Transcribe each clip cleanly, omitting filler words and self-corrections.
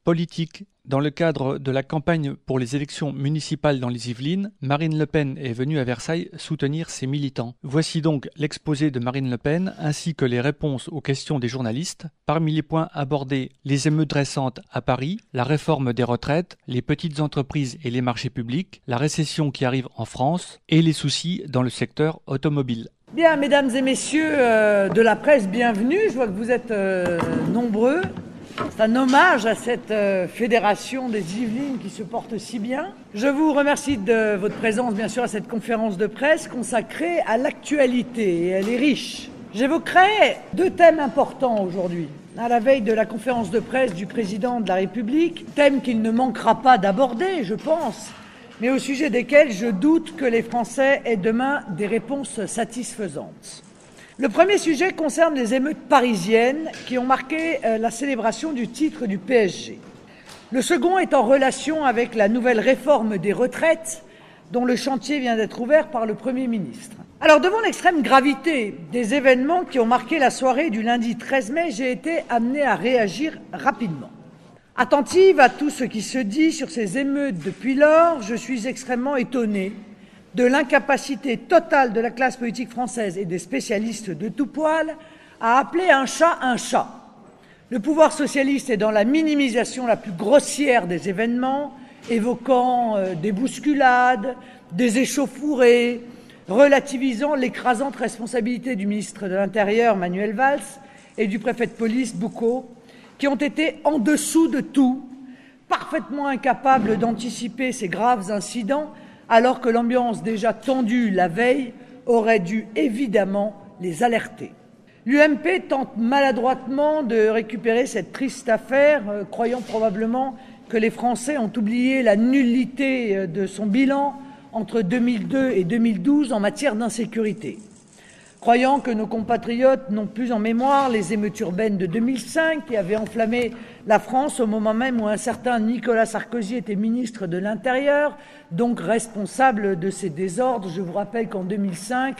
Politique. Dans le cadre de la campagne pour les élections municipales dans les Yvelines, Marine Le Pen est venue à Versailles soutenir ses militants. Voici donc l'exposé de Marine Le Pen ainsi que les réponses aux questions des journalistes. Parmi les points abordés, les émeutes récentes à Paris, la réforme des retraites, les petites entreprises et les marchés publics, la récession qui arrive en France et les soucis dans le secteur automobile. Bien, mesdames et messieurs de la presse, bienvenue. Je vois que vous êtes nombreux. C'est un hommage à cette fédération des Yvelines qui se porte si bien. Je vous remercie de votre présence, bien sûr, à cette conférence de presse consacrée à l'actualité, et elle est riche. J'évoquerai deux thèmes importants aujourd'hui, à la veille de la conférence de presse du président de la République, thèmes qu'il ne manquera pas d'aborder, je pense, mais au sujet desquels je doute que les Français aient demain des réponses satisfaisantes. Le premier sujet concerne les émeutes parisiennes qui ont marqué la célébration du titre du PSG. Le second est en relation avec la nouvelle réforme des retraites dont le chantier vient d'être ouvert par le Premier ministre. Alors, devant l'extrême gravité des événements qui ont marqué la soirée du lundi 13 mai, j'ai été amenée à réagir rapidement. Attentive à tout ce qui se dit sur ces émeutes depuis lors, je suis extrêmement étonnée de l'incapacité totale de la classe politique française et des spécialistes de tout poil à appeler un chat un chat. Le pouvoir socialiste est dans la minimisation la plus grossière des événements, évoquant des bousculades, des échauffourées, relativisant l'écrasante responsabilité du ministre de l'Intérieur, Manuel Valls, et du préfet de police, Boucaud, qui ont été en dessous de tout, parfaitement incapables d'anticiper ces graves incidents, alors que l'ambiance déjà tendue la veille aurait dû évidemment les alerter. L'UMP tente maladroitement de récupérer cette triste affaire, croyant probablement que les Français ont oublié la nullité de son bilan entre 2002 et 2012 en matière d'insécurité. Croyant que nos compatriotes n'ont plus en mémoire les émeutes urbaines de 2005 qui avaient enflammé la France au moment même où un certain Nicolas Sarkozy était ministre de l'Intérieur, donc responsable de ces désordres. Je vous rappelle qu'en 2005,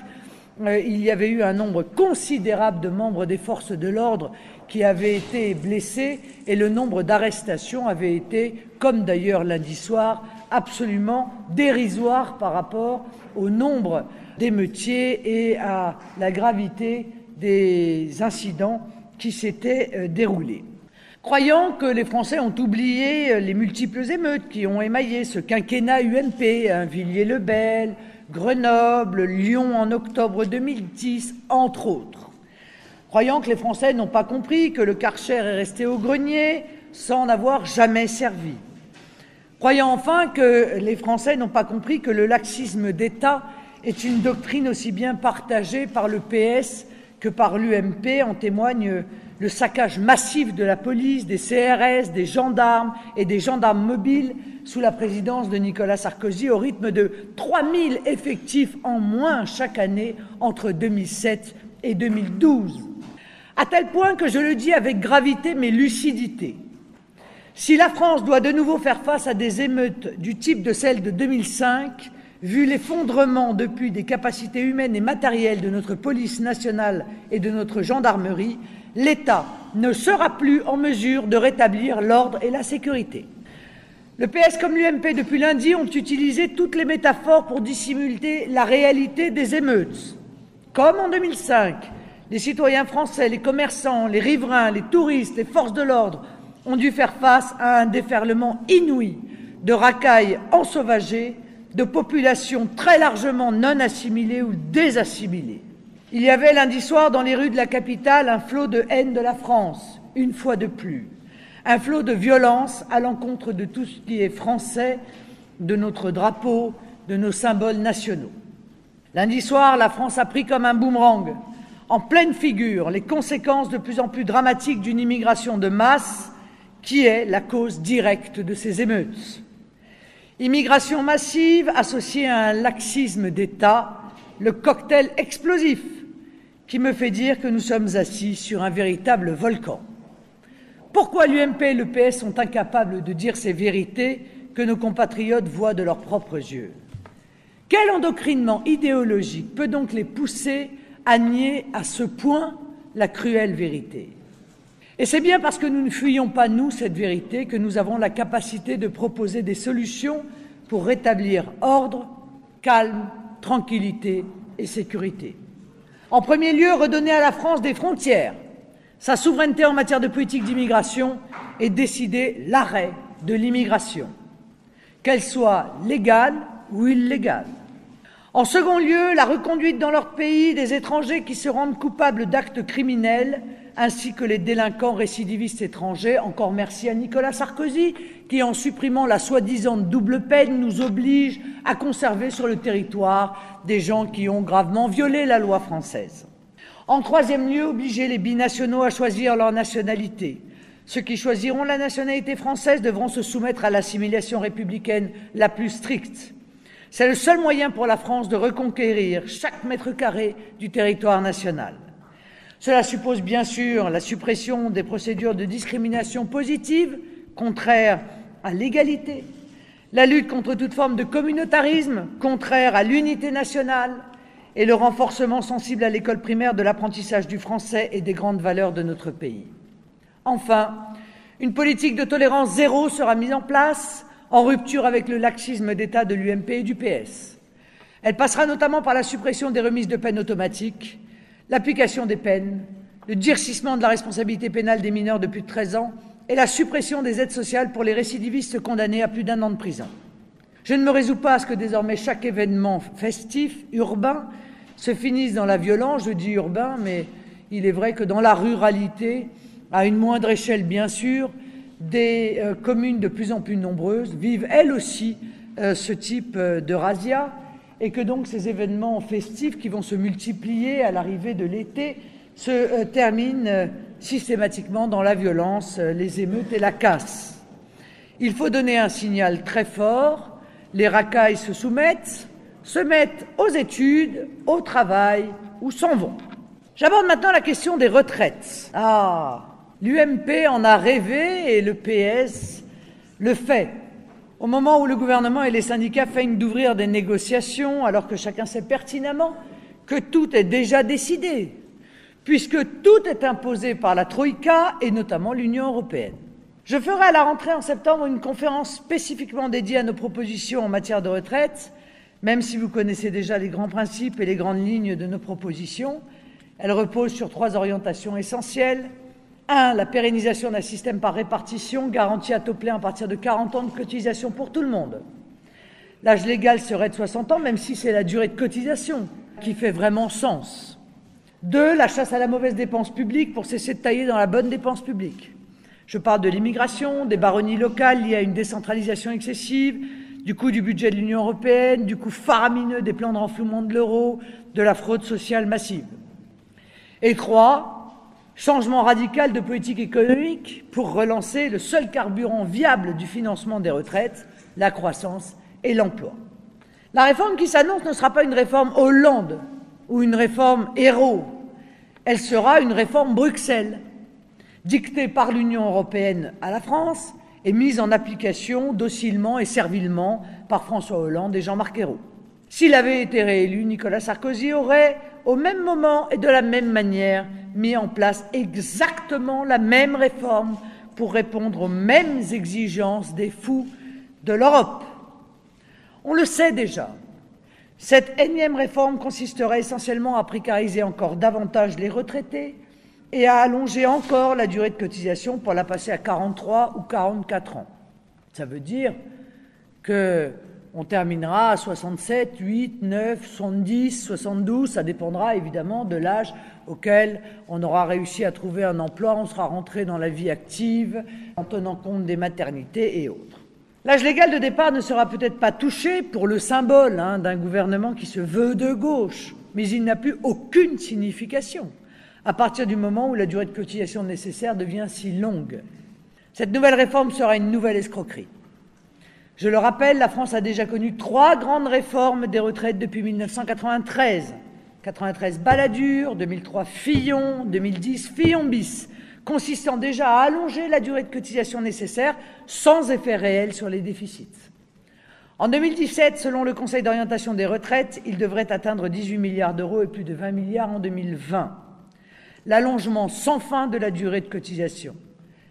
il y avait eu un nombre considérable de membres des forces de l'ordre qui avaient été blessés et le nombre d'arrestations avait été, comme d'ailleurs lundi soir, absolument dérisoire par rapport au nombre d'émeutiers et à la gravité des incidents qui s'étaient déroulés. Croyant que les Français ont oublié les multiples émeutes qui ont émaillé ce quinquennat UMP, Villiers-le-Bel, Grenoble, Lyon en octobre 2010, entre autres. Croyant que les Français n'ont pas compris que le Karcher est resté au grenier sans n'avoir jamais servi. Croyant enfin que les Français n'ont pas compris que le laxisme d'État est une doctrine aussi bien partagée par le PS que par l'UMP, en témoigne le saccage massif de la police, des CRS, des gendarmes et des gendarmes mobiles sous la présidence de Nicolas Sarkozy au rythme de 3000 effectifs en moins chaque année entre 2007 et 2012. À tel point que je le dis avec gravité mais lucidité. Si la France doit de nouveau faire face à des émeutes du type de celles de 2005, vu l'effondrement depuis des capacités humaines et matérielles de notre police nationale et de notre gendarmerie, l'État ne sera plus en mesure de rétablir l'ordre et la sécurité. Le PS comme l'UMP depuis lundi ont utilisé toutes les métaphores pour dissimuler la réalité des émeutes. Comme en 2005, les citoyens français, les commerçants, les riverains, les touristes, les forces de l'ordre ont dû faire face à un déferlement inouï de racailles ensauvagées, de populations très largement non assimilées ou désassimilées. Il y avait lundi soir dans les rues de la capitale un flot de haine de la France, une fois de plus, un flot de violence à l'encontre de tout ce qui est français, de notre drapeau, de nos symboles nationaux. Lundi soir, la France a pris comme un boomerang, en pleine figure, les conséquences de plus en plus dramatiques d'une immigration de masse qui est la cause directe de ces émeutes. Immigration massive associée à un laxisme d'État, le cocktail explosif qui me fait dire que nous sommes assis sur un véritable volcan. Pourquoi l'UMP et le PS sont incapables de dire ces vérités que nos compatriotes voient de leurs propres yeux? Quel endocrinement idéologique peut donc les pousser à nier à ce point la cruelle vérité? Et c'est bien parce que nous ne fuyons pas, nous, cette vérité, que nous avons la capacité de proposer des solutions pour rétablir ordre, calme, tranquillité et sécurité. En premier lieu, redonner à la France des frontières, sa souveraineté en matière de politique d'immigration et décider l'arrêt de l'immigration, qu'elle soit légale ou illégale. En second lieu, la reconduite dans leur pays des étrangers qui se rendent coupables d'actes criminels, ainsi que les délinquants récidivistes étrangers. Encore merci à Nicolas Sarkozy, qui, en supprimant la soi-disant double peine, nous oblige à conserver sur le territoire des gens qui ont gravement violé la loi française. En troisième lieu, obliger les binationaux à choisir leur nationalité. Ceux qui choisiront la nationalité française devront se soumettre à l'assimilation républicaine la plus stricte. C'est le seul moyen pour la France de reconquérir chaque mètre carré du territoire national. Cela suppose bien sûr la suppression des procédures de discrimination positive, contraires à l'égalité, la lutte contre toute forme de communautarisme, contraire à l'unité nationale, et le renforcement sensible à l'école primaire de l'apprentissage du français et des grandes valeurs de notre pays. Enfin, une politique de tolérance zéro sera mise en place, en rupture avec le laxisme d'État de l'UMP et du PS. Elle passera notamment par la suppression des remises de peine automatiques, l'application des peines, le durcissement de la responsabilité pénale des mineurs de plus de 13 ans et la suppression des aides sociales pour les récidivistes condamnés à plus d'1 an de prison. Je ne me résous pas à ce que désormais chaque événement festif, urbain, se finisse dans la violence. Je dis urbain, mais il est vrai que dans la ruralité, à une moindre échelle bien sûr, des communes de plus en plus nombreuses vivent elles aussi ce type de razzia, et que donc ces événements festifs qui vont se multiplier à l'arrivée de l'été se terminent systématiquement dans la violence, les émeutes et la casse. Il faut donner un signal très fort. Les racailles se mettent aux études, au travail ou s'en vont. J'aborde maintenant la question des retraites. L'UMP en a rêvé et le PS le fait. Au moment où le gouvernement et les syndicats feignent d'ouvrir des négociations, alors que chacun sait pertinemment que tout est déjà décidé, puisque tout est imposé par la Troïka et notamment l'Union européenne. Je ferai à la rentrée en septembre une conférence spécifiquement dédiée à nos propositions en matière de retraite, même si vous connaissez déjà les grands principes et les grandes lignes de nos propositions. Elles reposent sur 3 orientations essentielles. 1. La pérennisation d'un système par répartition garanti à taux plein à partir de 40 ans de cotisation pour tout le monde. L'âge légal serait de 60 ans, même si c'est la durée de cotisation qui fait vraiment sens. 2. La chasse à la mauvaise dépense publique pour cesser de tailler dans la bonne dépense publique. Je parle de l'immigration, des baronnies locales liées à une décentralisation excessive, du coût du budget de l'Union européenne, du coût faramineux des plans de renflouement de l'euro, de la fraude sociale massive. Et 3. Changement radical de politique économique pour relancer le seul carburant viable du financement des retraites, la croissance et l'emploi. La réforme qui s'annonce ne sera pas une réforme Hollande ou une réforme Hérault. Elle sera une réforme Bruxelles, dictée par l'Union européenne à la France et mise en application docilement et servilement par François Hollande et Jean-Marc Ayrault. S'il avait été réélu, Nicolas Sarkozy aurait, au même moment et de la même manière, mis en place exactement la même réforme pour répondre aux mêmes exigences des fous de l'Europe. On le sait déjà. Cette énième réforme consisterait essentiellement à précariser encore davantage les retraités et à allonger encore la durée de cotisation pour la passer à 43 ou 44 ans. Ça veut dire qu'on terminera à 67, 8, 9, 70, 72, ça dépendra évidemment de l'âge auquel on aura réussi à trouver un emploi, on sera rentré dans la vie active en tenant compte des maternités et autres. L'âge légal de départ ne sera peut-être pas touché pour le symbole d'un gouvernement qui se veut de gauche, mais il n'a plus aucune signification à partir du moment où la durée de cotisation nécessaire devient si longue. Cette nouvelle réforme sera une nouvelle escroquerie. Je le rappelle, la France a déjà connu 3 grandes réformes des retraites depuis 1993. 93 Balladur, 2003 Fillon, 2010 Fillon bis, consistant déjà à allonger la durée de cotisation nécessaire sans effet réel sur les déficits. En 2017, selon le Conseil d'orientation des retraites, il devrait atteindre 18 milliards d'euros et plus de 20 milliards en 2020. l'allongement sans fin de la durée de cotisation.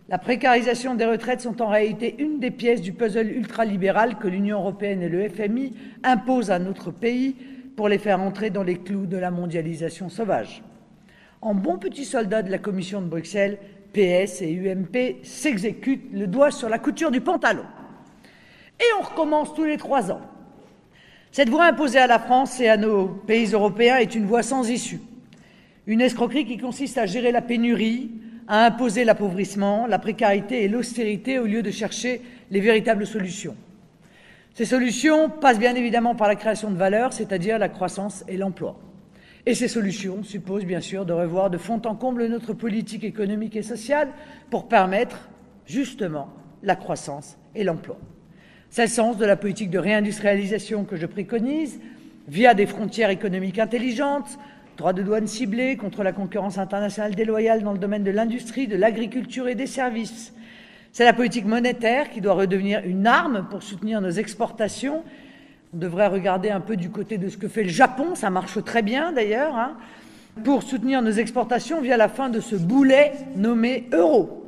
La précarisation des retraites sont en réalité une des pièces du puzzle ultralibéral que l'Union européenne et le FMI imposent à notre pays pour les faire entrer dans les clous de la mondialisation sauvage. En bons petits soldats de la Commission de Bruxelles, PS et UMP s'exécutent le doigt sur la couture du pantalon. Et on recommence tous les 3 ans. Cette voie imposée à la France et à nos pays européens est une voie sans issue. Une escroquerie qui consiste à gérer la pénurie, à imposer l'appauvrissement, la précarité et l'austérité au lieu de chercher les véritables solutions. Ces solutions passent bien évidemment par la création de valeur, c'est-à-dire la croissance et l'emploi. Et ces solutions supposent bien sûr de revoir de fond en comble notre politique économique et sociale pour permettre justement la croissance et l'emploi. C'est le sens de la politique de réindustrialisation que je préconise, via des frontières économiques intelligentes, droits de douane ciblés contre la concurrence internationale déloyale dans le domaine de l'industrie, de l'agriculture et des services. C'est la politique monétaire qui doit redevenir une arme pour soutenir nos exportations. On devrait regarder un peu du côté de ce que fait le Japon, ça marche très bien d'ailleurs, pour soutenir nos exportations via la fin de ce boulet nommé euro.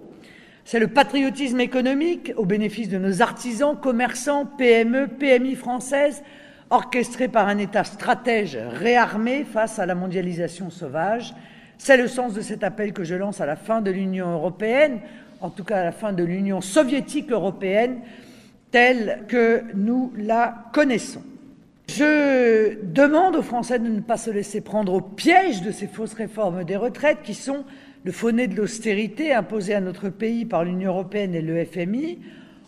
C'est le patriotisme économique au bénéfice de nos artisans, commerçants, PME, PMI françaises, orchestré par un État stratège réarmé face à la mondialisation sauvage. C'est le sens de cet appel que je lance à la fin de l'Union européenne, en tout cas à la fin de l'Union soviétique européenne, telle que nous la connaissons. Je demande aux Français de ne pas se laisser prendre au piège de ces fausses réformes des retraites qui sont le faux nez de l'austérité imposée à notre pays par l'Union européenne et le FMI.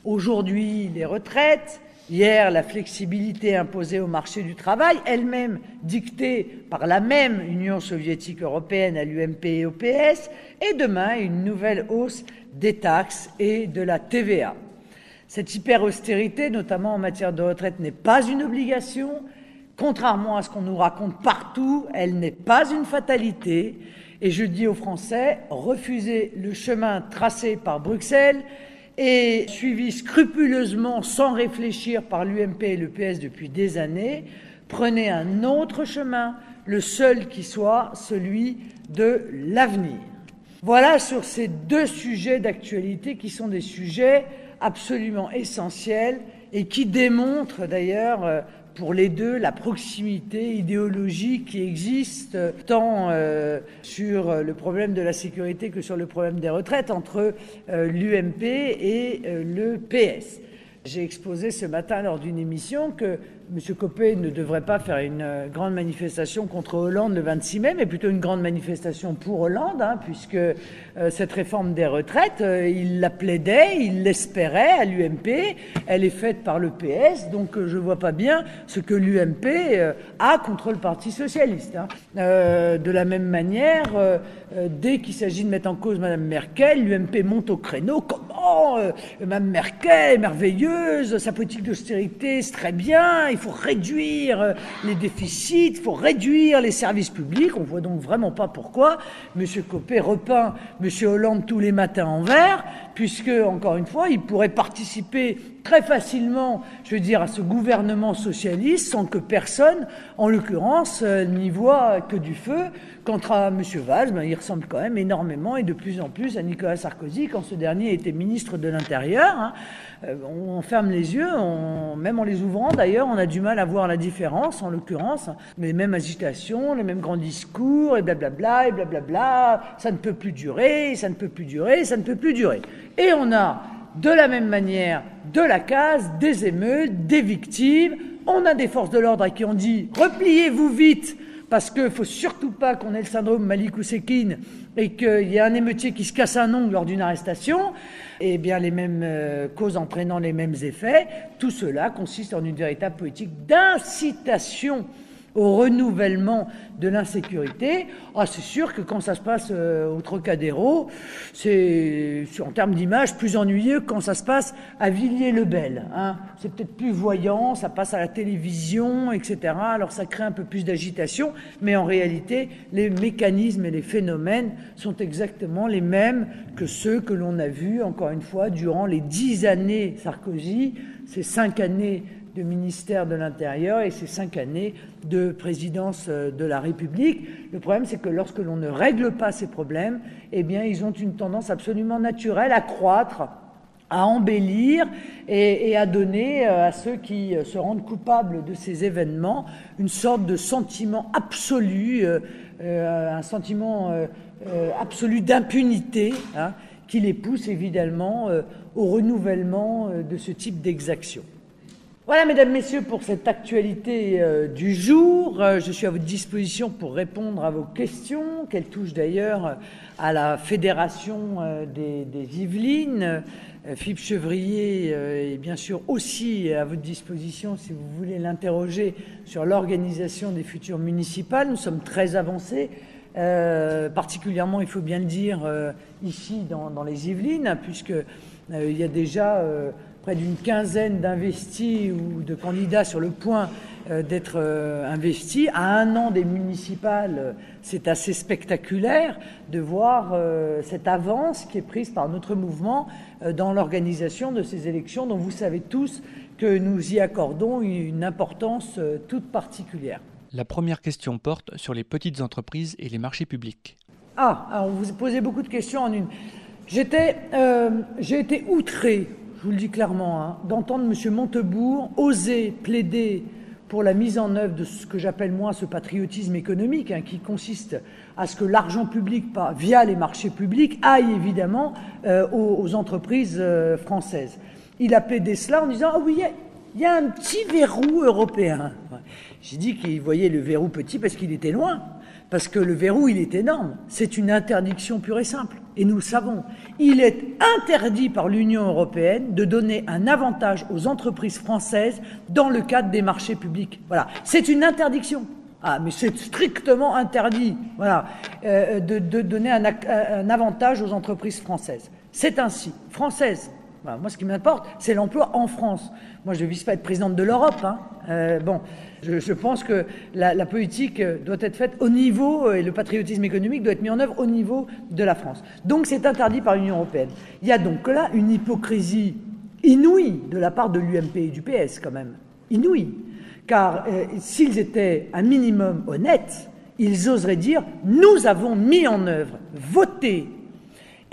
Aujourd'hui, les retraites. Hier, la flexibilité imposée au marché du travail, elle-même dictée par la même Union soviétique européenne à l'UMP et au PS, et demain, une nouvelle hausse des taxes et de la TVA. Cette hyper-austérité, notamment en matière de retraite, n'est pas une obligation. Contrairement à ce qu'on nous raconte partout, elle n'est pas une fatalité. Et je dis aux Français, refusez le chemin tracé par Bruxelles et suivi scrupuleusement, sans réfléchir, par l'UMP et le PS depuis des années. Prenez un autre chemin, le seul qui soit celui de l'avenir. Voilà sur ces 2 sujets d'actualité qui sont des sujets absolument essentiels et qui démontrent d'ailleurs pour les deux la proximité idéologique qui existe tant sur le problème de la sécurité que sur le problème des retraites entre l'UMP et le PS. J'ai exposé ce matin lors d'une émission que M. Copé ne devrait pas faire une grande manifestation contre Hollande le 26 mai, mais plutôt une grande manifestation pour Hollande, puisque cette réforme des retraites, il la plaidait, il l'espérait à l'UMP, elle est faite par le PS, donc je ne vois pas bien ce que l'UMP a contre le Parti socialiste. De la même manière, dès qu'il s'agit de mettre en cause Mme Merkel, l'UMP monte au créneau. Comment Mme Merkel est merveilleuse, sa politique d'austérité, c'est très bien, il faut réduire les déficits, il faut réduire les services publics. On ne voit donc vraiment pas pourquoi M. Copé repeint M. Hollande tous les matins en vert, puisque, encore une fois, il pourrait participer très facilement, je veux dire, à ce gouvernement socialiste sans que personne, en l'occurrence, n'y voit que du feu. Quant à M. Valls, il ressemble quand même énormément et de plus en plus à Nicolas Sarkozy quand ce dernier était ministre de l'Intérieur. On ferme les yeux, même en les ouvrant d'ailleurs, on a du mal à voir la différence, en l'occurrence. Les mêmes agitations, les mêmes grands discours, et blablabla, et blablabla, ça ne peut plus durer, ça ne peut plus durer, ça ne peut plus durer. Et on a, de la même manière, de la casse, des émeutes, des victimes. On a des forces de l'ordre à qui on dit « repliez-vous vite !» parce qu'il ne faut surtout pas qu'on ait le syndrome Malik Oussekine et qu'il y ait un émeutier qui se casse un ongle lors d'une arrestation, et bien les mêmes causes entraînant les mêmes effets. Tout cela consiste en une véritable politique d'incitation au renouvellement de l'insécurité. C'est sûr que quand ça se passe au Trocadéro, c'est, en termes d'image, plus ennuyeux que quand ça se passe à Villiers-le-Bel. C'est peut-être plus voyant, ça passe à la télévision, etc. Alors ça crée un peu plus d'agitation, mais en réalité, les mécanismes et les phénomènes sont exactement les mêmes que ceux que l'on a vus, encore une fois, durant les 10 années Sarkozy, ces 5 années de ministère de l'Intérieur et ses 5 années de présidence de la République. Le problème, c'est que lorsque l'on ne règle pas ces problèmes, eh bien, ils ont une tendance absolument naturelle à croître, à embellir et à donner à ceux qui se rendent coupables de ces événements une sorte de sentiment absolu, un sentiment absolu d'impunité, hein, qui les pousse évidemment au renouvellement de ce type d'exaction. Voilà, mesdames, messieurs, pour cette actualité du jour. Je suis à votre disposition pour répondre à vos questions, qu'elles touchent d'ailleurs à la Fédération des Yvelines. Philippe Chevrier est bien sûr aussi à votre disposition si vous voulez l'interroger sur l'organisation des futures municipales. Nous sommes très avancés, particulièrement, il faut bien le dire, ici dans les Yvelines, puisque il y a déjà près d'une quinzaine d'investis ou de candidats sur le point d'être investis. À 1 an des municipales, c'est assez spectaculaire de voir cette avance qui est prise par notre mouvement dans l'organisation de ces élections dont vous savez tous que nous y accordons une importance toute particulière. La première question porte sur les petites entreprises et les marchés publics. Alors vous posez beaucoup de questions en une. J'ai été outré, je vous le dis clairement, hein, d'entendre M. Montebourg oser plaider pour la mise en œuvre de ce que j'appelle moi ce patriotisme économique, hein, qui consiste à ce que l'argent public, via les marchés publics, aille évidemment aux entreprises françaises. Il a plaidé cela en disant « Ah oui, il y a un petit verrou européen ». J'ai dit qu'il voyait le verrou petit parce qu'il était loin. Parce que le verrou, il est énorme. C'est une interdiction pure et simple. Et nous le savons. Il est interdit par l'Union européenne de donner un avantage aux entreprises françaises dans le cadre des marchés publics. Voilà. C'est une interdiction. Ah, mais c'est strictement interdit. Voilà. De donner un avantage aux entreprises françaises. C'est ainsi. Françaises. Voilà. Moi, ce qui m'importe, c'est l'emploi en France. Moi, je ne vise pas à être présidente de l'Europe, hein. Je pense que la politique doit être faite au niveau, et le patriotisme économique doit être mis en œuvre au niveau de la France. Donc c'est interdit par l'Union européenne. Il y a donc là une hypocrisie inouïe de la part de l'UMP et du PS quand même. Inouïe. Car s'ils étaient un minimum honnêtes, ils oseraient dire « nous avons mis en œuvre, voté ».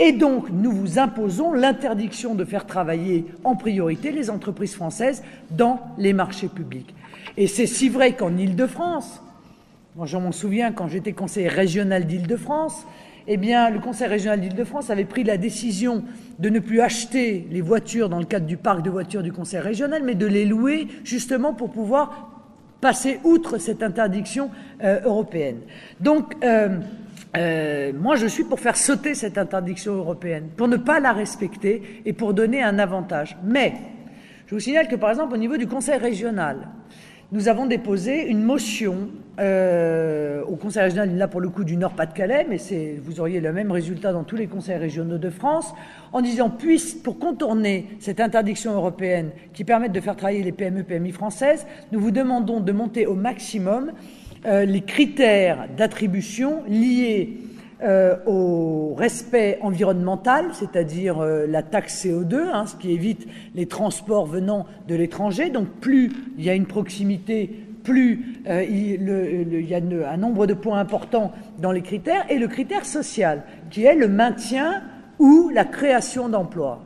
Et donc, nous vous imposons l'interdiction de faire travailler en priorité les entreprises françaises dans les marchés publics. Et c'est si vrai qu'en Île-de-France, moi je m'en souviens quand j'étais conseiller régional d'Île-de-France, eh bien le conseil régional d'Île-de-France avait pris la décision de ne plus acheter les voitures dans le cadre du parc de voitures du conseil régional, mais de les louer justement pour pouvoir passer outre cette interdiction européenne. Donc, moi, je suis pour faire sauter cette interdiction européenne, pour ne pas la respecter et pour donner un avantage. Mais je vous signale que, par exemple, au niveau du conseil régional, nous avons déposé une motion au conseil régional, là pour le coup du Nord-Pas-de-Calais, mais vous auriez le même résultat dans tous les conseils régionaux de France, en disant, pour contourner cette interdiction européenne qui permet de faire travailler les PME, PMI françaises, nous vous demandons de monter au maximum les critères d'attribution liés au respect environnemental, c'est-à-dire la taxe CO2, hein, ce qui évite les transports venant de l'étranger. Donc plus il y a une proximité, plus il y a un nombre de points importants dans les critères, et le critère social, qui est le maintien ou la création d'emplois.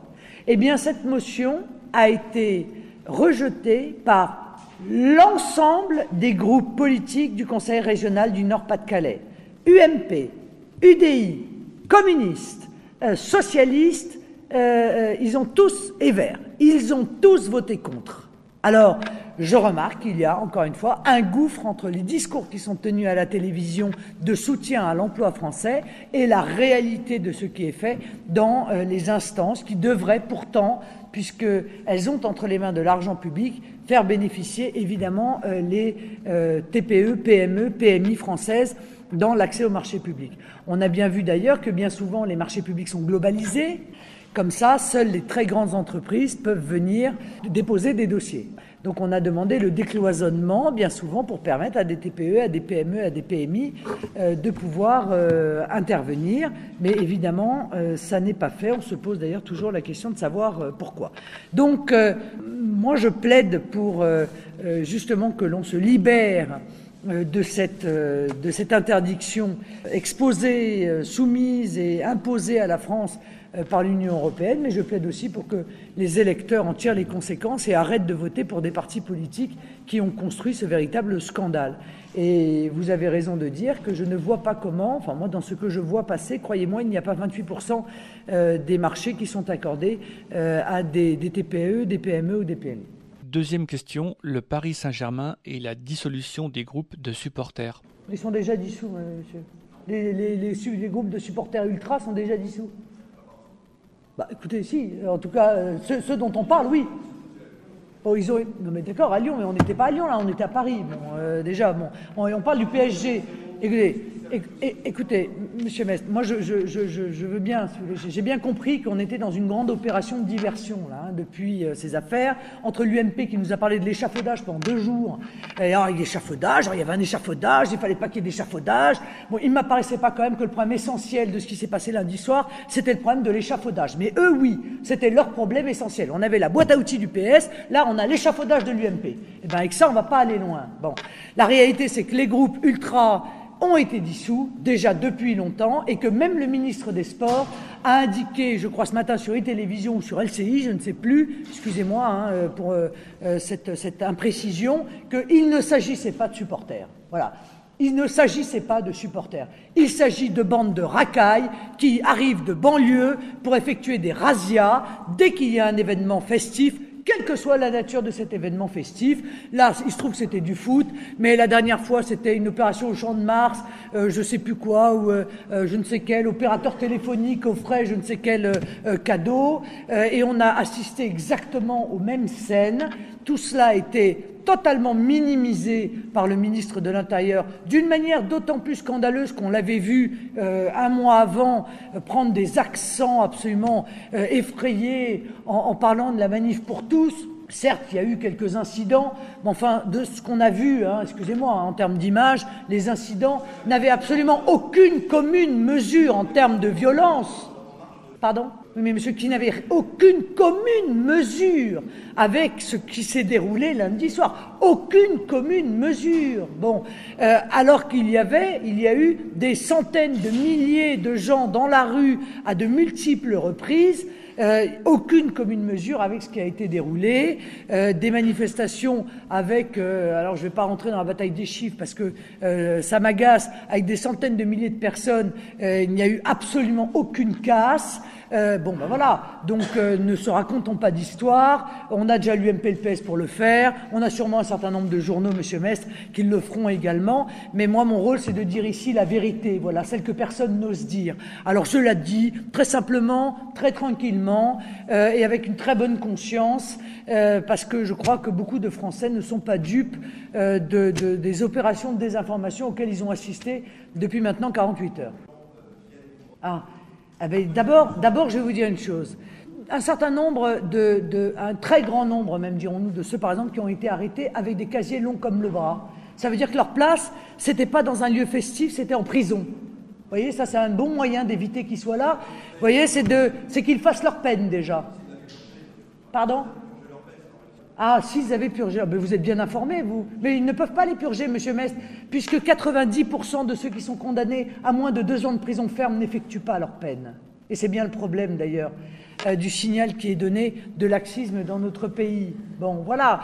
Eh bien, cette motion a été rejetée par l'ensemble des groupes politiques du Conseil régional du Nord-Pas-de-Calais, UMP, UDI, communistes, socialistes, ils ont tous, et Verts, ils ont tous voté contre. Alors, je remarque qu'il y a, encore une fois, un gouffre entre les discours qui sont tenus à la télévision de soutien à l'emploi français et la réalité de ce qui est fait dans les instances qui devraient pourtant, puisqu'elles ont entre les mains de l'argent public, faire bénéficier évidemment les TPE, PME, PMI françaises dans l'accès au marché public. On a bien vu d'ailleurs que bien souvent les marchés publics sont globalisés. Comme ça, seules les très grandes entreprises peuvent venir déposer des dossiers. Donc on a demandé le décloisonnement, bien souvent, pour permettre à des TPE, à des PME, à des PMI de pouvoir intervenir. Mais évidemment, ça n'est pas fait. On se pose d'ailleurs toujours la question de savoir pourquoi. Donc, moi, je plaide pour justement que l'on se libère de cette interdiction exposée, soumise et imposée à la France par l'Union européenne, mais je plaide aussi pour que les électeurs en tirent les conséquences et arrêtent de voter pour des partis politiques qui ont construit ce véritable scandale. Et vous avez raison de dire que je ne vois pas comment, enfin moi dans ce que je vois passer, croyez-moi, il n'y a pas 28% des marchés qui sont accordés à des TPE, des PME ou des PMI. Deuxième question, le Paris Saint-Germain et la dissolution des groupes de supporters. Ils sont déjà dissous, monsieur. Les groupes de supporters ultra sont déjà dissous. Bah écoutez, si, en tout cas, ceux dont on parle, oui. Bon, ils ont... Non mais d'accord, à Lyon, mais on n'était pas à Lyon, là, on était à Paris. Bon, déjà, bon, on parle du PSG. Écoutez, monsieur Mestre, moi je veux bien, j'ai bien compris qu'on était dans une grande opération de diversion là, depuis ces affaires, entre l'UMP qui nous a parlé de l'échafaudage pendant 2 jours, et alors, l'échafaudage, il y avait un échafaudage, il fallait pas qu'il y ait d'échafaudage. Bon, il ne m'apparaissait pas quand même que le problème essentiel de ce qui s'est passé lundi soir, c'était le problème de l'échafaudage. Mais eux, oui, c'était leur problème essentiel. On avait la boîte à outils du PS, là on a l'échafaudage de l'UMP. Et bien avec ça, on va pas aller loin. Bon, la réalité c'est que les groupes ultra ont été dissous déjà depuis longtemps et que même le ministre des Sports a indiqué, je crois ce matin sur e-télévision ou sur LCI, je ne sais plus, excusez-moi pour cette imprécision, qu'il ne s'agissait pas de supporters. Voilà. Il ne s'agissait pas de supporters. Il s'agit de bandes de racailles qui arrivent de banlieue pour effectuer des razzias dès qu'il y a un événement festif, quelle que soit la nature de cet événement festif. Là, il se trouve que c'était du foot, mais la dernière fois, c'était une opération au Champ de Mars, je ne sais plus quoi, ou je ne sais quel opérateur téléphonique offrait je ne sais quel cadeau, et on a assisté exactement aux mêmes scènes. Tout cela a été totalement minimisé par le ministre de l'Intérieur, d'une manière d'autant plus scandaleuse qu'on l'avait vu un mois avant prendre des accents absolument effrayés en parlant de la manif pour tous. Certes, il y a eu quelques incidents, mais enfin, de ce qu'on a vu, excusez-moi, en termes d'image, les incidents n'avaient absolument aucune commune mesure en termes de violence. Pardon ? Oui, mais monsieur, qui n'avait aucune commune mesure avec ce qui s'est déroulé lundi soir. Aucune commune mesure. Bon, alors qu'il y a eu des centaines de milliers de gens dans la rue à de multiples reprises. Aucune commune mesure avec ce qui a été déroulé, des manifestations avec, alors je ne vais pas rentrer dans la bataille des chiffres parce que ça m'agace, avec des centaines de milliers de personnes, il n'y a eu absolument aucune casse. Bon ben voilà, donc ne se racontons pas d'histoire, on a déjà l'UMP et le PS pour le faire, on a sûrement un certain nombre de journaux, monsieur Mestre, qui le feront également, mais moi mon rôle c'est de dire ici la vérité, voilà, celle que personne n'ose dire. Alors je la dis très simplement, très tranquillement, et avec une très bonne conscience, parce que je crois que beaucoup de Français ne sont pas dupes des opérations de désinformation auxquelles ils ont assisté depuis maintenant 48 heures. D'abord, je vais vous dire une chose. Un certain nombre un très grand nombre même, dirons-nous, de ceux par exemple qui ont été arrêtés avec des casiers longs comme le bras. Ça veut dire que leur place, c'était pas dans un lieu festif, c'était en prison. Vous voyez, ça c'est un bon moyen d'éviter qu'ils soient là. Vous voyez, c'est qu'ils fassent leur peine déjà. Pardon ? Ah, s'ils avaient purgé, mais vous êtes bien informés, vous. Mais ils ne peuvent pas les purger, monsieur Mestre, puisque 90% de ceux qui sont condamnés à moins de 2 ans de prison ferme n'effectuent pas leur peine. Et c'est bien le problème, d'ailleurs, du signal qui est donné de laxisme dans notre pays. Bon, voilà.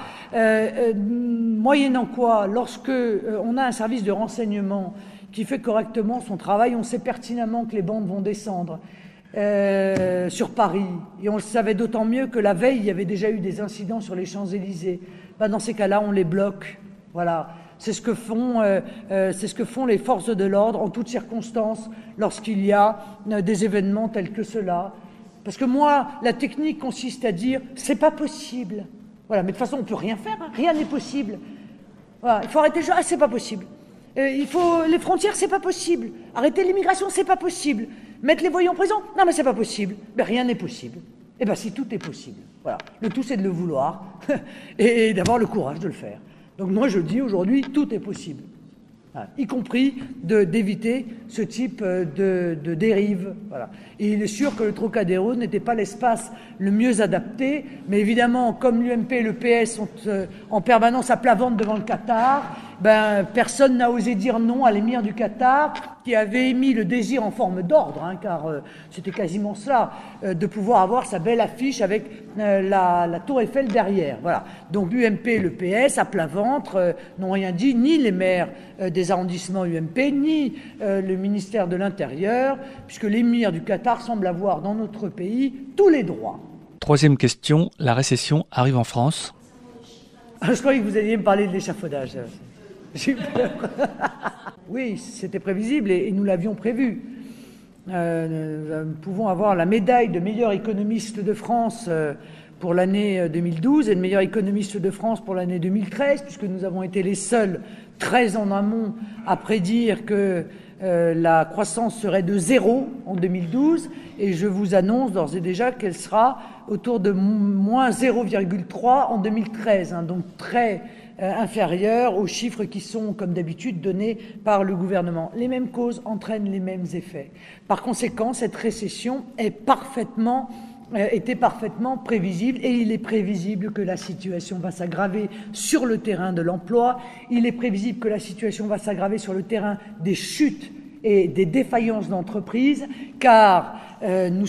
Moyennant quoi, lorsque on a un service de renseignement qui fait correctement son travail, on sait pertinemment que les bandes vont descendre. Sur Paris, et on le savait d'autant mieux que la veille il y avait déjà eu des incidents sur les Champs-Élysées. Dans ces cas-là on les bloque, voilà, c'est ce que font les forces de l'ordre en toutes circonstances lorsqu'il y a des événements tels que cela, parce que moi la technique consiste à dire c'est pas possible, voilà, mais de toute façon on peut rien faire, rien n'est possible, voilà, il faut arrêter le jeu, c'est pas possible. Il faut les frontières, c'est pas possible. Arrêter l'immigration, c'est pas possible. Mettre les voyous en prison, non mais c'est pas possible. Mais rien n'est possible. Eh bien si tout est possible. Voilà. Le tout c'est de le vouloir et d'avoir le courage de le faire. Donc moi je dis aujourd'hui, tout est possible. y compris d'éviter ce type de dérive. Voilà. Et il est sûr que le Trocadéro n'était pas l'espace le mieux adapté, mais évidemment, comme l'UMP et le PS sont en permanence à plat ventre devant le Qatar, personne n'a osé dire non à l'émir du Qatar, qui avait émis le désir en forme d'ordre, car c'était quasiment cela, de pouvoir avoir sa belle affiche avec la tour Eiffel derrière. Voilà. Donc l'UMP et le PS, à plat ventre, n'ont rien dit, ni les maires des arrondissements UMP, ni le ministère de l'Intérieur, puisque l'émir du Qatar semble avoir dans notre pays tous les droits. Troisième question, la récession arrive en France. Je croyais que vous alliez me parler de l'échafaudage. J'ai eu peur. Oui, c'était prévisible et nous l'avions prévu. Nous pouvons avoir la médaille de meilleur économiste de France pour l'année 2012 et de meilleur économiste de France pour l'année 2013, puisque nous avons été les seuls, très en amont, à prédire que la croissance serait de 0 en 2012, et je vous annonce d'ores et déjà qu'elle sera autour de moins 0,3 en 2013, donc très inférieur aux chiffres qui sont, comme d'habitude, donnés par le gouvernement. Les mêmes causes entraînent les mêmes effets. Par conséquent, cette récession était parfaitement prévisible, et il est prévisible que la situation va s'aggraver sur le terrain de l'emploi, il est prévisible que la situation va s'aggraver sur le terrain des chutes et des défaillances d'entreprises, car nous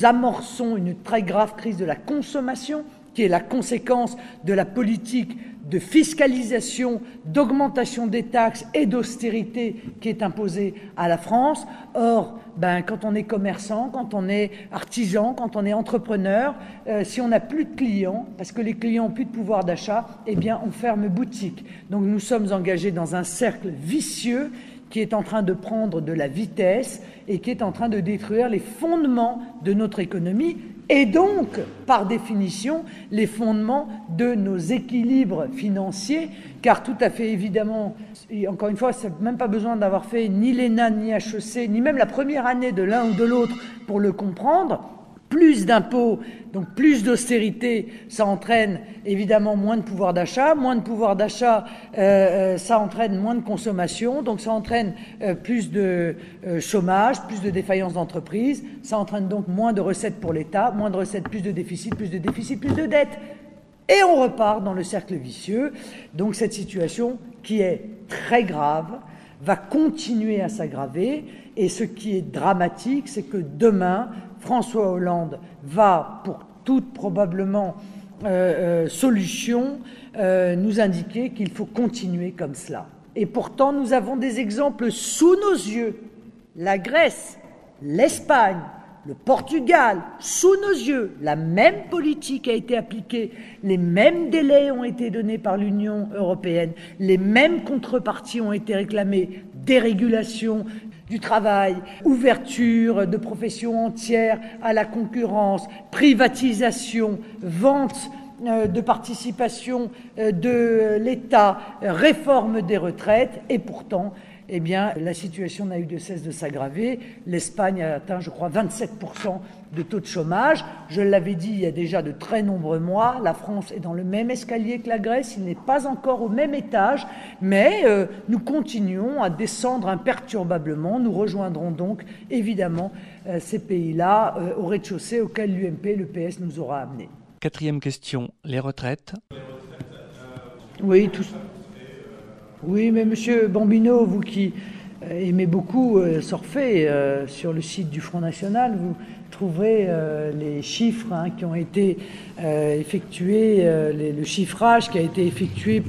amorçons une très grave crise de la consommation, qui est la conséquence de la politique de fiscalisation, d'augmentation des taxes et d'austérité qui est imposée à la France. Or, quand on est commerçant, quand on est artisan, quand on est entrepreneur, si on n'a plus de clients, parce que les clients n'ont plus de pouvoir d'achat, on ferme boutique. Donc nous sommes engagés dans un cercle vicieux qui est en train de prendre de la vitesse et qui est en train de détruire les fondements de notre économie et donc, par définition, les fondements de nos équilibres financiers, car tout à fait évidemment, et encore une fois, ça n'a même pas besoin d'avoir fait ni l'ENA, ni HEC, ni même la première année de l'un ou de l'autre pour le comprendre. Plus d'impôts, donc plus d'austérité, ça entraîne évidemment moins de pouvoir d'achat. Moins de pouvoir d'achat, ça entraîne moins de consommation, donc ça entraîne plus de chômage, plus de défaillance d'entreprise. Ça entraîne donc moins de recettes pour l'État, moins de recettes, plus de déficit, plus de déficit, plus de dettes. Et on repart dans le cercle vicieux. Donc cette situation, qui est très grave, va continuer à s'aggraver. Et ce qui est dramatique, c'est que demain, François Hollande va, pour toute probablement solution, nous indiquer qu'il faut continuer comme cela. Et pourtant, nous avons des exemples sous nos yeux. La Grèce, l'Espagne, le Portugal, sous nos yeux, la même politique a été appliquée, les mêmes délais ont été donnés par l'Union européenne, les mêmes contreparties ont été réclamées, dérégulation du travail, ouverture de professions entières à la concurrence, privatisation, vente de participation de l'État, réforme des retraites, et pourtant, la situation n'a eu de cesse de s'aggraver. L'Espagne a atteint, je crois, 27% de taux de chômage. Je l'avais dit il y a déjà de très nombreux mois, la France est dans le même escalier que la Grèce, il n'est pas encore au même étage, mais nous continuons à descendre imperturbablement. Nous rejoindrons donc évidemment ces pays-là au rez-de-chaussée auquel l'UMP et le PS nous aura amenés. Quatrième question, les retraites. Oui, mais Monsieur Bambino, vous qui aimez beaucoup surfer sur le site du Front National, vous trouverez les chiffres qui ont été effectués, le chiffrage qui a été effectué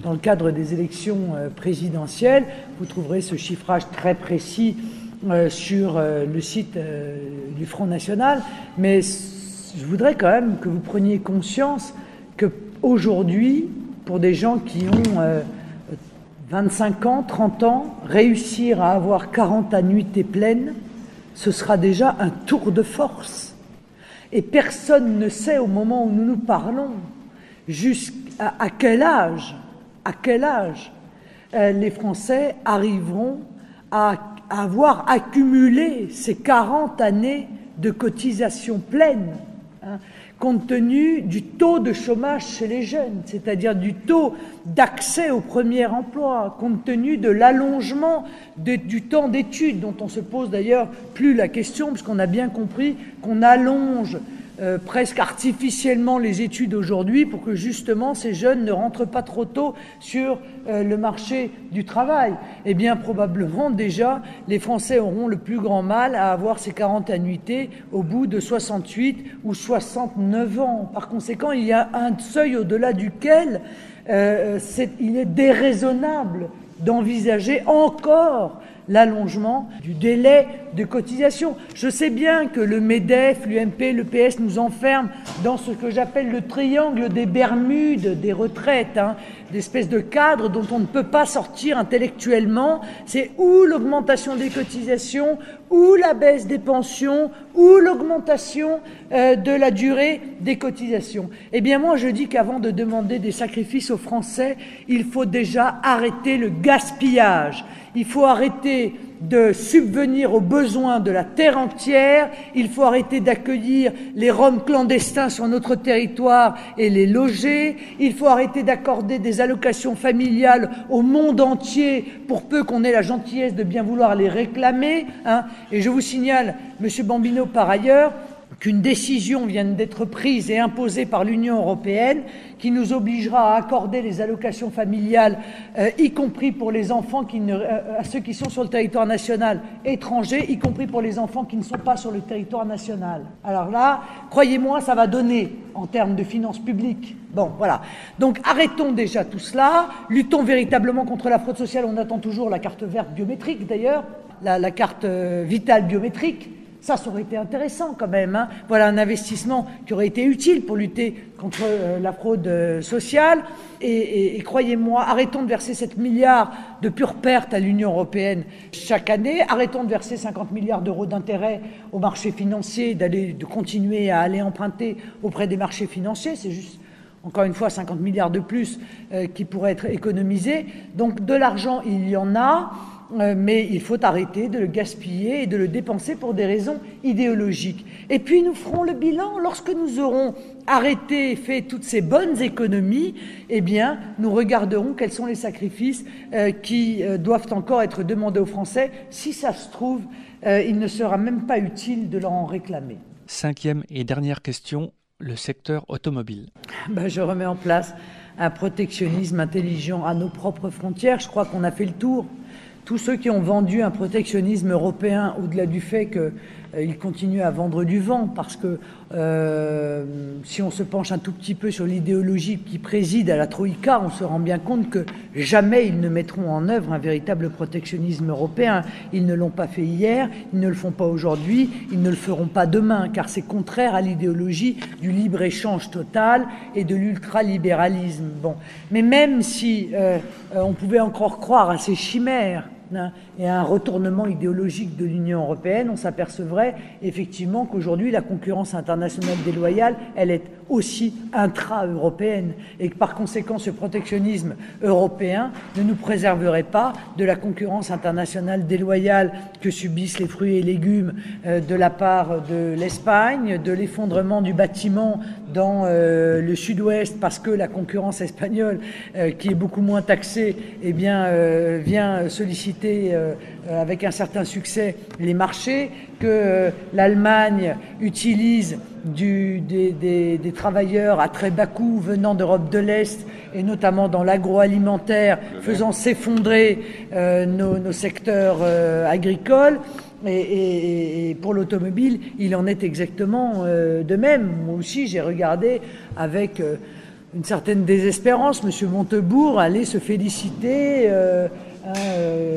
dans le cadre des élections présidentielles. Vous trouverez ce chiffrage très précis sur le site du Front National, mais je voudrais quand même que vous preniez conscience qu'aujourd'hui, pour des gens qui ont 25 ans, 30 ans, réussir à avoir 40 annuités pleines, ce sera déjà un tour de force. Et personne ne sait au moment où nous nous parlons à quel âge les Français arriveront à avoir accumulé ces 40 années de cotisation pleine. compte tenu du taux de chômage chez les jeunes, c'est-à-dire du taux d'accès au premier emploi, compte tenu de l'allongement du temps d'études, dont on se pose d'ailleurs plus la question, puisqu'on a bien compris qu'on allonge presque artificiellement les études aujourd'hui pour que justement ces jeunes ne rentrent pas trop tôt sur le marché du travail. Eh bien probablement déjà les Français auront le plus grand mal à avoir ces 40 annuités au bout de 68 ou 69 ans. Par conséquent, il y a un seuil au-delà duquel il est déraisonnable d'envisager encore l'allongement du délai de cotisation. Je sais bien que le MEDEF, l'UMP, le PS nous enferment dans ce que j'appelle le triangle des Bermudes des retraites, d'espèces de cadres dont on ne peut pas sortir intellectuellement. C'est ou l'augmentation des cotisations, ou la baisse des pensions, ou l'augmentation de la durée des cotisations. Eh bien moi je dis qu'avant de demander des sacrifices aux Français, il faut déjà arrêter le gaspillage. Il faut arrêter de subvenir aux besoins de la terre entière, il faut arrêter d'accueillir les Roms clandestins sur notre territoire et les loger, il faut arrêter d'accorder des allocations familiales au monde entier pour peu qu'on ait la gentillesse de bien vouloir les réclamer. Et je vous signale, Monsieur Bambino, par ailleurs, qu'une décision vient d'être prise et imposée par l'Union européenne qui nous obligera à accorder les allocations familiales, y compris pour les enfants à ceux qui sont sur le territoire national étranger, y compris pour les enfants qui ne sont pas sur le territoire national. Alors là, croyez-moi, ça va donner en termes de finances publiques. Bon, voilà. Donc arrêtons déjà tout cela, luttons véritablement contre la fraude sociale. On attend toujours la carte verte biométrique d'ailleurs, la carte vitale biométrique. Ça aurait été intéressant quand même. Voilà un investissement qui aurait été utile pour lutter contre la fraude sociale. Et croyez-moi, arrêtons de verser 7 milliards de pure perte à l'Union européenne chaque année. Arrêtons de verser 50 milliards d'euros d'intérêts aux marchés financiers, de continuer à aller emprunter auprès des marchés financiers. C'est juste, encore une fois, 50 milliards de plus qui pourraient être économisés. Donc de l'argent, il y en a. Mais il faut arrêter de le gaspiller et de le dépenser pour des raisons idéologiques. Et puis nous ferons le bilan lorsque nous aurons arrêté et fait toutes ces bonnes économies. Eh bien, nous regarderons quels sont les sacrifices qui doivent encore être demandés aux Français. Si ça se trouve, il ne sera même pas utile de leur en réclamer. 5e et dernière question, le secteur automobile. Je remets en place un protectionnisme intelligent à nos propres frontières. Je crois qu'on a fait le tour. Tous ceux qui ont vendu un protectionnisme européen, au-delà du fait qu'ils continuent à vendre du vent, parce que si on se penche un tout petit peu sur l'idéologie qui préside à la Troïka, on se rend bien compte que jamais ils ne mettront en œuvre un véritable protectionnisme européen. Ils ne l'ont pas fait hier, ils ne le font pas aujourd'hui, ils ne le feront pas demain, car c'est contraire à l'idéologie du libre-échange total et de l'ultralibéralisme. Bon. Mais même si on pouvait encore croire à ces chimères, et à un retournement idéologique de l'Union européenne, on s'apercevrait effectivement qu'aujourd'hui la concurrence internationale déloyale, elle est aussi intra-européenne et que par conséquent ce protectionnisme européen ne nous préserverait pas de la concurrence internationale déloyale que subissent les fruits et légumes de la part de l'Espagne, de l'effondrement du bâtiment dans le sud-ouest parce que la concurrence espagnole, qui est beaucoup moins taxée, eh bien, vient solliciter avec un certain succès les marchés, que l'Allemagne utilise des travailleurs à très bas coût venant d'Europe de l'Est et notamment dans l'agroalimentaire, faisant s'effondrer nos secteurs agricoles. Et pour l'automobile, il en est exactement de même. Moi aussi, j'ai regardé avec une certaine désespérance M. Montebourg aller se féliciter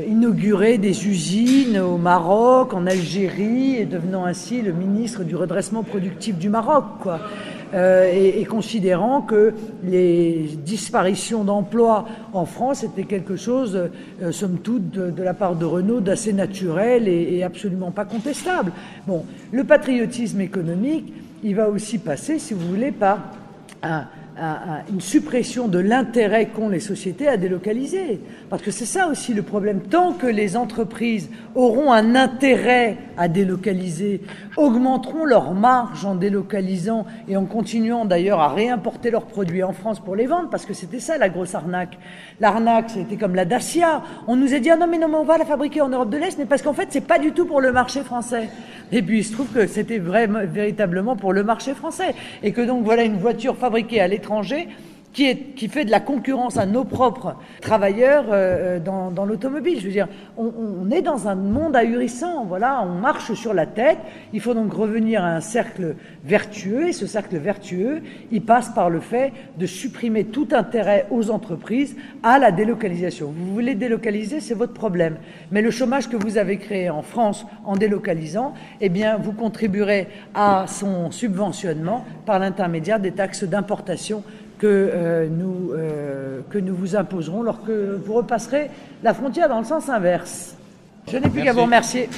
inaugurer des usines au Maroc, en Algérie, et devenant ainsi le ministre du redressement productif du Maroc, quoi. Et considérant que les disparitions d'emplois en France étaient quelque chose, somme toute, de la part de Renault, d'assez naturel et absolument pas contestable. Bon, le patriotisme économique, il va aussi passer, si vous voulez, par une suppression de l'intérêt qu'ont les sociétés à délocaliser. Parce que c'est ça aussi le problème. Tant que les entreprises auront un intérêt à délocaliser, augmenteront leur marge en délocalisant et en continuant d'ailleurs à réimporter leurs produits en France pour les vendre, parce que c'était ça la grosse arnaque. L'arnaque, c'était comme la Dacia. On nous a dit, ah non mais on va la fabriquer en Europe de l'Est, mais parce qu'en fait, c'est pas du tout pour le marché français. Et puis il se trouve que c'était véritablement pour le marché français. Et que donc voilà une voiture fabriquée à l'étranger qui fait de la concurrence à nos propres travailleurs dans l'automobile. Je veux dire, on est dans un monde ahurissant, voilà, on marche sur la tête. Il faut donc revenir à un cercle vertueux, et ce cercle vertueux, il passe par le fait de supprimer tout intérêt aux entreprises à la délocalisation. Vous voulez délocaliser, c'est votre problème. Mais le chômage que vous avez créé en France en délocalisant, eh bien, vous contribuerez à son subventionnement par l'intermédiaire des taxes d'importation que nous vous imposerons lorsque vous repasserez la frontière dans le sens inverse. Je n'ai plus qu'à vous remercier.